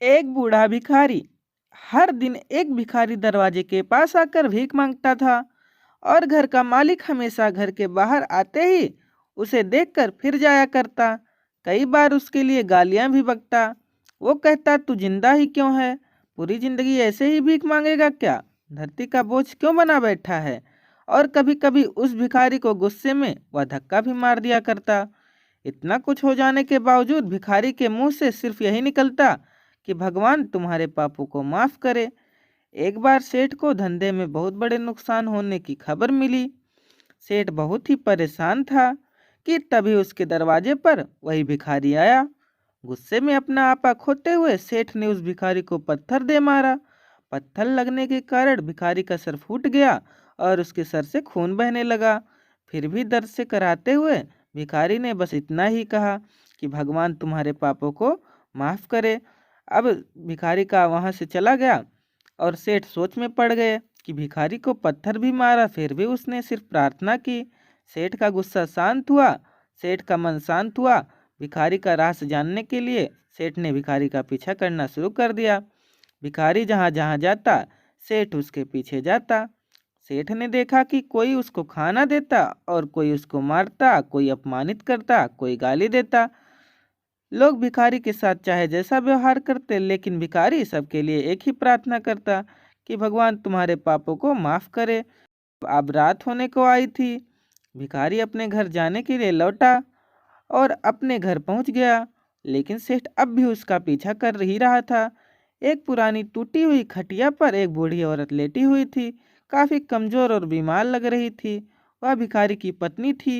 एक बूढ़ा भिखारी। हर दिन एक भिखारी दरवाजे के पास आकर भीख मांगता था और घर का मालिक हमेशा घर के बाहर आते ही उसे देखकर फिर जाया करता। कई बार उसके लिए गालियां भी बकता। वो कहता, तू जिंदा ही क्यों है? पूरी जिंदगी ऐसे ही भीख मांगेगा क्या? धरती का बोझ क्यों बना बैठा है? और कभी कभी उस भिखारी को गुस्से में वह धक्का भी मार दिया करता। इतना कुछ हो जाने के बावजूद भिखारी के मुंह से सिर्फ यही निकलता कि भगवान तुम्हारे पापों को माफ करे। एक बार सेठ को धंधे में बहुत बड़े नुकसान होने की खबर मिली। सेठ बहुत ही परेशान था कि तभी उसके दरवाजे पर वही भिखारी आया। गुस्से में अपना आपा खोते हुए सेठ ने उस भिखारी को पत्थर दे मारा। पत्थर लगने के कारण भिखारी का सर फूट गया और उसके सर से खून बहने लगा। फिर भी दर्द से कराते हुए भिखारी ने बस इतना ही कहा कि भगवान तुम्हारे पापों को माफ करे। अब भिखारी का वहां से चला गया और सेठ सोच में पड़ गए कि भिखारी को पत्थर भी मारा, फिर भी उसने सिर्फ प्रार्थना की। सेठ का गुस्सा शांत हुआ, सेठ का मन शांत हुआ। भिखारी का राज जानने के लिए सेठ ने भिखारी का पीछा करना शुरू कर दिया। भिखारी जहाँ जहाँ जाता सेठ उसके पीछे जाता। सेठ ने देखा कि कोई उसको खाना देता और कोई उसको मारता, कोई अपमानित करता, कोई गाली देता। लोग भिखारी के साथ चाहे जैसा व्यवहार करते, लेकिन भिखारी सबके लिए एक ही प्रार्थना करता कि भगवान तुम्हारे पापों को माफ करे। अब रात होने को आई थी। भिखारी अपने घर जाने के लिए लौटा और अपने घर पहुंच गया, लेकिन सेठ अब भी उसका पीछा कर ही रहा था। एक पुरानी टूटी हुई खटिया पर एक बूढ़ी औरत लेटी हुई थी। काफी कमजोर और बीमार लग रही थी। वह भिखारी की पत्नी थी।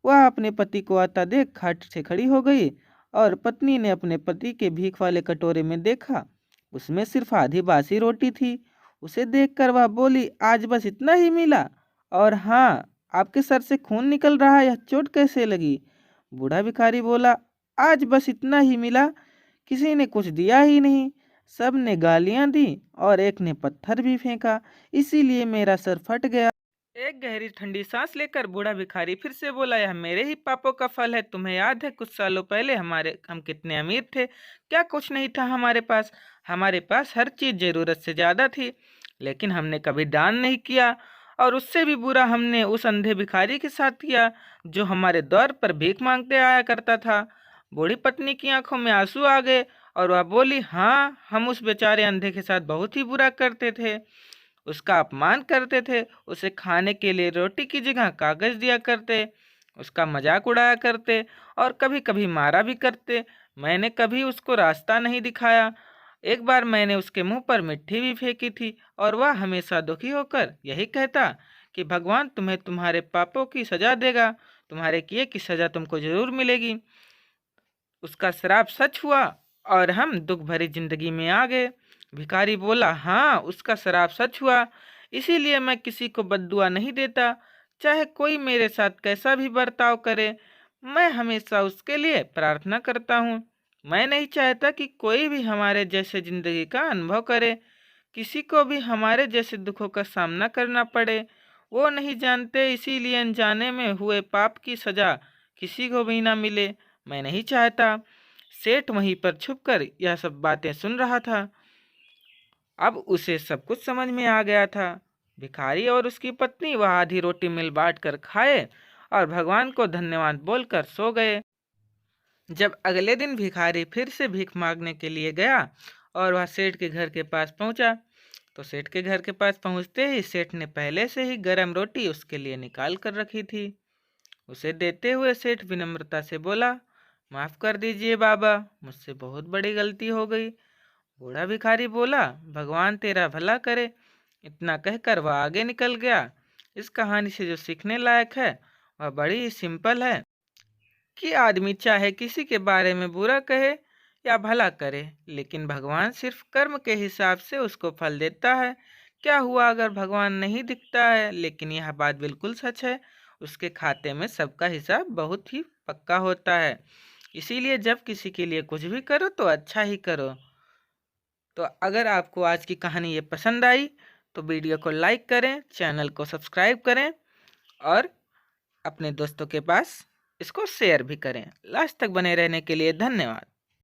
वह अपने पति को आता देख खाट से खड़ी हो गई और पत्नी ने अपने पति के भीख वाले कटोरे में देखा। उसमें सिर्फ आधी बासी रोटी थी। उसे देखकर वह बोली, आज बस इतना ही मिला? और हाँ, आपके सर से खून निकल रहा है, यह चोट कैसे लगी? बूढ़ा भिखारी बोला, आज बस इतना ही मिला, किसी ने कुछ दिया ही नहीं। सब ने गालियां दी और एक ने पत्थर भी फेंका, इसीलिए मेरा सर फट गया। एक गहरी ठंडी सांस लेकर बूढ़ा भिखारी फिर से बोला, यह मेरे ही पापों का फल है। तुम्हें याद है कुछ सालों पहले हम कितने अमीर थे? क्या कुछ नहीं था हमारे पास हर चीज जरूरत से ज्यादा थी, लेकिन हमने कभी दान नहीं किया। और उससे भी बुरा हमने उस अंधे भिखारी के साथ किया जो हमारे द्वार पर भीख मांगते आया करता था। बूढ़ी पत्नी की आंखों में आंसू आ गए और वह बोली, हाँ, हम उस बेचारे अंधे के साथ बहुत ही बुरा करते थे। उसका अपमान करते थे, उसे खाने के लिए रोटी की जगह कागज दिया करते, उसका मजाक उड़ाया करते और कभी कभी मारा भी करते। मैंने कभी उसको रास्ता नहीं दिखाया। एक बार मैंने उसके मुंह पर मिट्टी भी फेंकी थी और वह हमेशा दुखी होकर यही कहता कि भगवान तुम्हें तुम्हारे पापों की सजा देगा, तुम्हारे किए की सजा तुमको जरूर मिलेगी। उसका श्राप सच हुआ और हम दुख भरी जिंदगी में आ गए। भिखारी बोला, हाँ, उसका श्राप सच हुआ, इसीलिए मैं किसी को बद्दुआ नहीं देता। चाहे कोई मेरे साथ कैसा भी बर्ताव करे, मैं हमेशा उसके लिए प्रार्थना करता हूँ। मैं नहीं चाहता कि कोई भी हमारे जैसे जिंदगी का अनुभव करे, किसी को भी हमारे जैसे दुखों का सामना करना पड़े। वो नहीं जानते, इसीलिए अनजाने में हुए पाप की सजा किसी को भी ना मिले। मैं नहीं चाहता। सेठ वहीं पर छुपकर यह सब बातें सुन रहा था। अब उसे सब कुछ समझ में आ गया था। भिखारी और उसकी पत्नी वह आधी रोटी मिल बांट कर खाए और भगवान को धन्यवाद बोलकर सो गए। जब अगले दिन भिखारी फिर से भीख मांगने के लिए गया और वह सेठ के घर के पास पहुंचा, तो सेठ के घर के पास पहुंचते ही सेठ ने पहले से ही गर्म रोटी उसके लिए निकाल कर रखी थी। उसे देते हुए सेठ विनम्रता से बोला, माफ कर दीजिए बाबा, मुझसे बहुत बड़ी गलती हो गई। बूढ़ा भिखारी बोला, भगवान तेरा भला करे। इतना कहकर वह आगे निकल गया। इस कहानी से जो सीखने लायक है वह बड़ी ही सिंपल है कि आदमी चाहे किसी के बारे में बुरा कहे या भला करे, लेकिन भगवान सिर्फ कर्म के हिसाब से उसको फल देता है। क्या हुआ अगर भगवान नहीं दिखता है? लेकिन यह बात बिल्कुल सच है, उसके खाते में सबका हिसाब बहुत ही पक्का होता है। इसीलिए जब किसी के लिए कुछ भी करो तो अच्छा ही करो। तो अगर आपको आज की कहानी ये पसंद आई तो वीडियो को लाइक करें, चैनल को सब्सक्राइब करें और अपने दोस्तों के पास इसको शेयर भी करें। लास्ट तक बने रहने के लिए धन्यवाद।